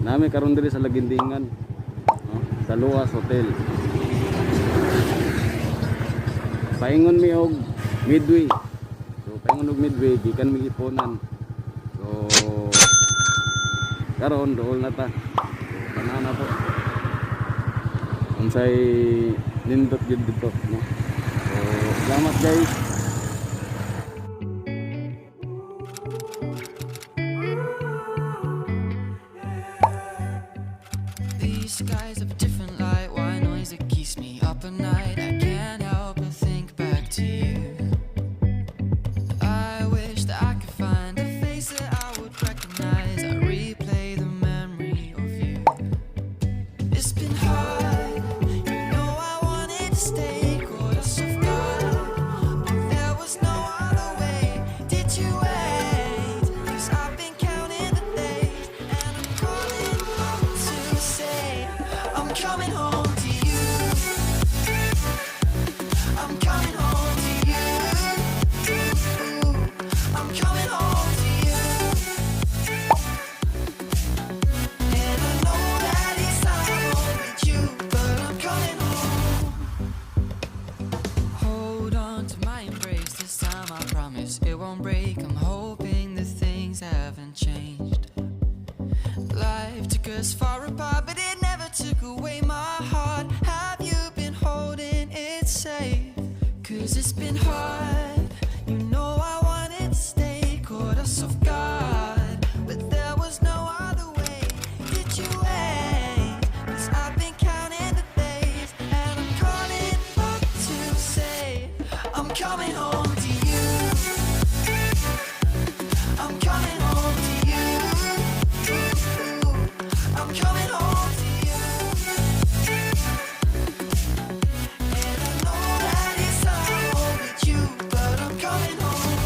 Nami karon diri sa Lagindingan, no? Sa Luas Hotel. Paingon mi og Midway. So paingon og Midway gikan mi iponan. So karon dool na ta. So na po. Unsay nindot gyud dito, no? So salamat guys. These skies have a different light, white noise that keeps me up at night. I can't help but think back to you. I wish that I could find a face that I would recognize. I replay the memory of you. It's been hard, you know I wanted to stay, caught us off guard, but there was no other way. Did you wait? 'Cause I've been counting the days, and I'm calling home to say I'm coming home to you. I'm coming home to you. I'm coming home to you. And I know that it's not home with you, but I'm coming home. Hold on to my embrace this time, I promise it won't break. I'm hoping that things haven't changed. Life took us far apart, but it never took away my heart. Have you been holding it safe? 'Cause it's been hard, you know I wanted to stay, caught us off guard, but there was no other way. Did you wait? 'Cause I've been counting the days, and I'm calling up to say I'm coming home to you. I'm coming home to you. I'm coming home to you. And I know that it's not home with you, but I'm coming home.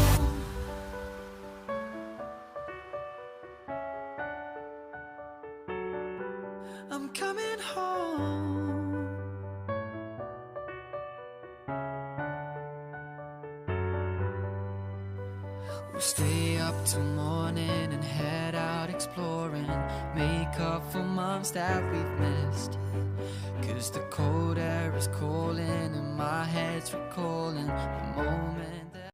I'm coming home. We'll stay up till morning and head out exploring, make up for months that we've missed. 'Cause the cold air is calling and my head's recalling the moment that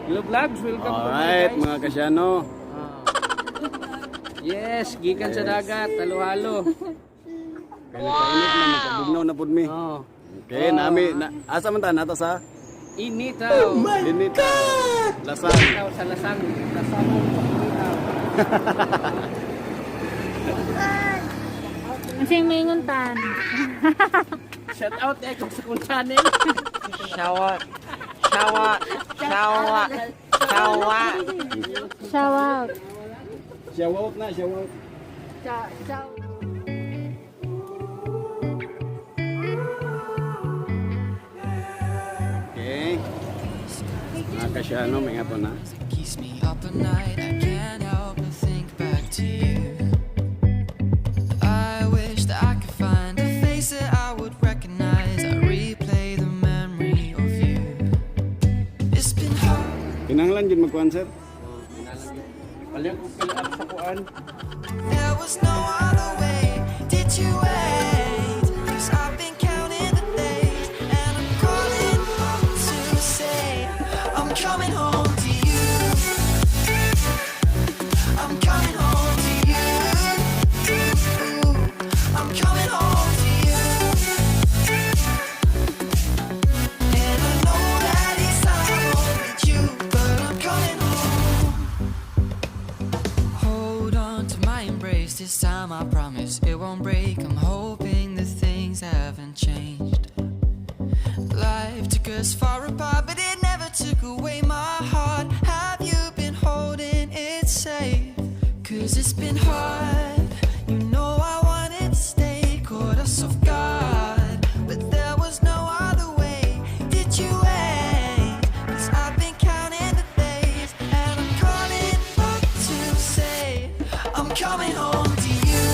Hello vlogs, welcome to Alright guys. mga ka-Siano. Yes, gikan sa dagat, halo-halo. Kaya kainit na magkabugnaw na pud mi. Oh. Okay, nami asa man ta nato sa Initaw. init. Lasang. Initaw sa lasang. Lasang sa initaw. Masing minguntan. Shout out eh kung sa kung channel. Shower. Shower. Shower. Shower. Shout out. Shout out na, shout out. Shout. Okay. Mga ka-Siano, may nga po na. keeps me up at night. I can't help but think back to you. I wish that I could find a face that I would recognize. I replay the memory of you. It's been hard. Kinahanglan jud magkuan sir. Palyang kung fill up sa kuan. There was no other way. Did you wait? 'Cause I've been counting the days, and I'm calling up to say I'm coming home to you. I'm coming home to you. I'm coming home to you. And I know that it's not home with you, but I'm coming home. Hold on to my embrace this time, I promise it won't break. I'm hoping that things haven't changed. Life took us far apart, but it never took away my heart. Have you been holding it safe? 'Cause it's been hard. You know I wanted to stay, caught us off guard, but there was no other way. Did you wait? 'Cause I've been counting the days, and I'm calling back to say I'm coming home to you.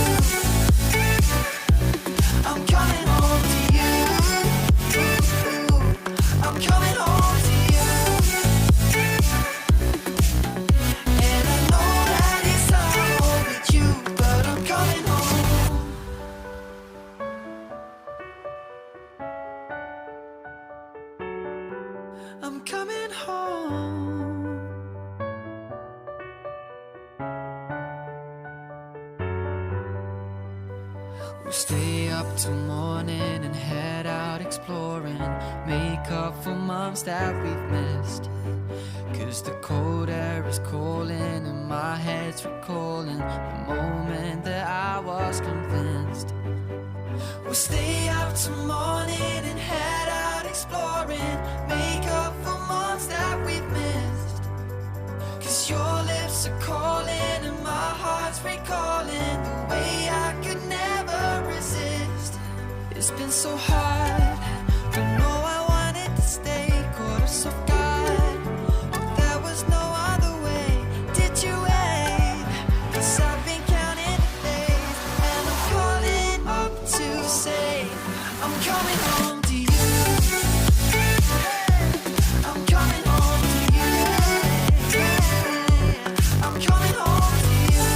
I'm coming home to you. I'm coming home to you. And I know that it's all with you, but I'm coming home. I'm coming home. We'll stay up till morning and head out exploring, make up for months that we've missed. 'Cause the cold air is calling and my head's recalling the moment that I was convinced. We'll stay up till morning and head out exploring, make up for months that we've missed. 'Cause your lips are calling and my heart's recalling the way I could never resist. It's been so hard, I know I wanted to stay, caught us off guard, but there was no other way. Did you wait? 'Cause I've been counting the days, and I'm calling up to say I'm coming home to you. I'm coming home to you. I'm coming home to you.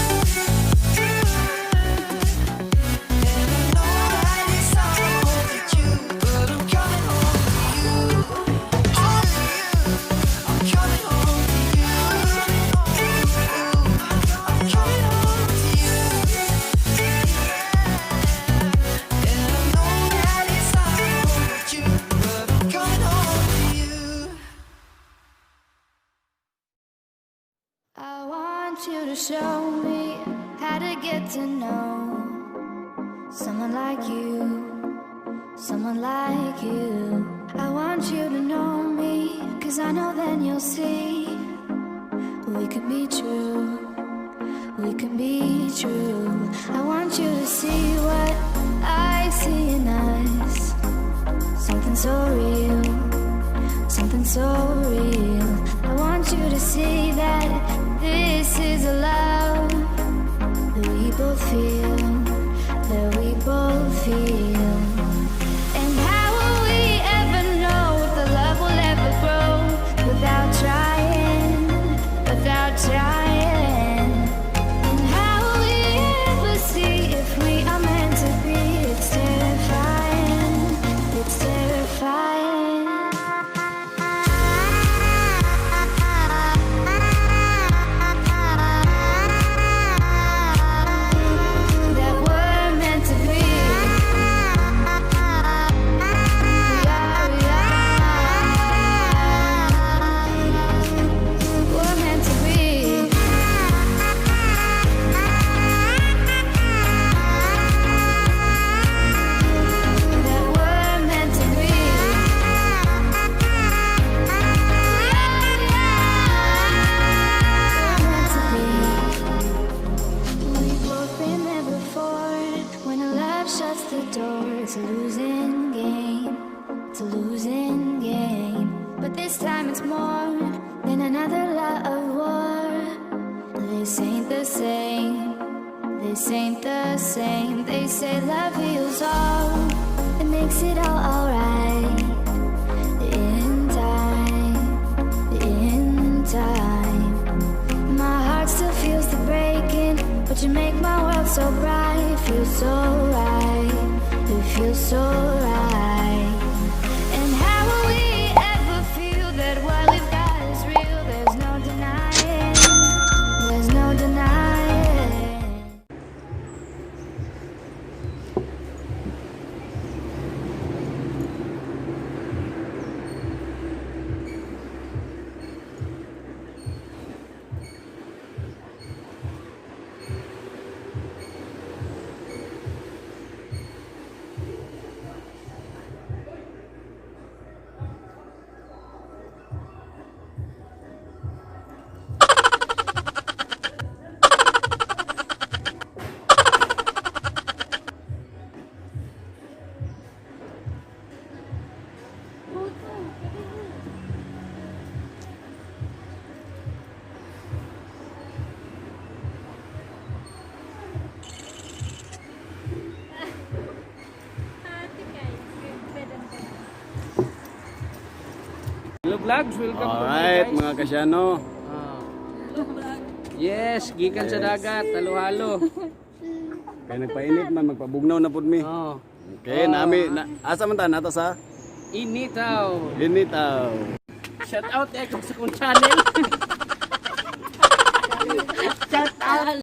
And I know that it's all with you, but I'm coming home to you. I'm coming home to you. I'm coming home to you. And I know that it's all with you, but I'm coming home to you. I want you to show me how to get to know someone like you, someone like you. I want you to know me, 'cause I know then you'll see we could be true, we could be true. I want you to see what I see in us, something so real, something so real. I want you to see that this is a love that we both feel, that we both feel. And how will we ever know if the love will ever grow without trying, without trying? And how will we ever see if we are meant to be? It's terrifying, it's terrifying. That we're meant to be. We're meant to be. That we're meant to be. We've both been there before. When a love shuts the door, it's a losing game. It's a losing game. But this time it's more than another love war. This ain't the same. This ain't the same. They say love heals all. It makes it all alright. In time. In time. My heart still feels the breaking, but you make my world so bright. It feels so right. It feels so right. And how will we ever feel that what we've got is real? There's no denying. There's no denying. Vlogs, welcome to Alright, guys. mga ka-Siano. Ah. Yes, gikan sa dagat, halo-halo. Kaya nagpainit man, magpabugnaw na pud mi. Oh. Okay, asa man ta nato sa Initaw. Initaw. Shout out kung sa kong channel.